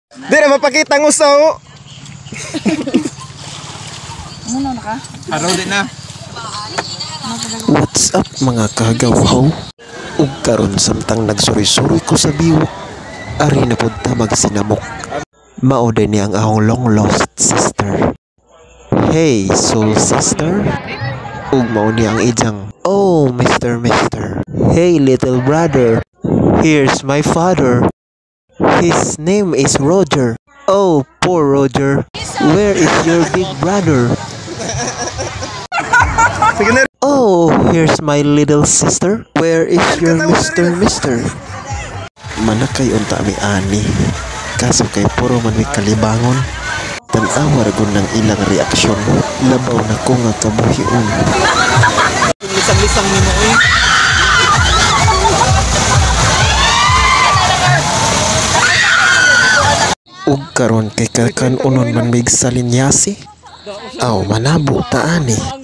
Di na mapakita ang usaw. Muna na ka? Araw din na. What's up mga kagawhaw? Ug karon samtang nagsuri-suri ko sa biwok, ari na pud ta magsinamok. Mao din ni ang ahong long lost sister. Hey soul sister. Ug mao ni ang ijang, oh Mr. Hey little brother. Here's my father. His name is Roger. Oh, poor Roger. Where is your big brother? Oh, here's my little sister. Where is your Mr. Manakay unta mi ani. Kaso kay puro man mi kalibangon. Tan-awa ragon ng ilang reaksyon. Labaw na ko nga kabuhion. Lisang-lisang ni mo eh. Ug karon kay kakan unon man mig salinyasi. Aw manabo ta ani.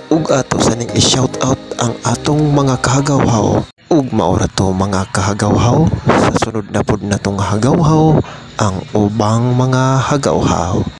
Ug ato sa ning i-shout out ang atong mga kahagawhaw. Ug maora to mga kahagawhaw, sa sunod na pud natong hagawhaw ang ubang mga hagawhaw.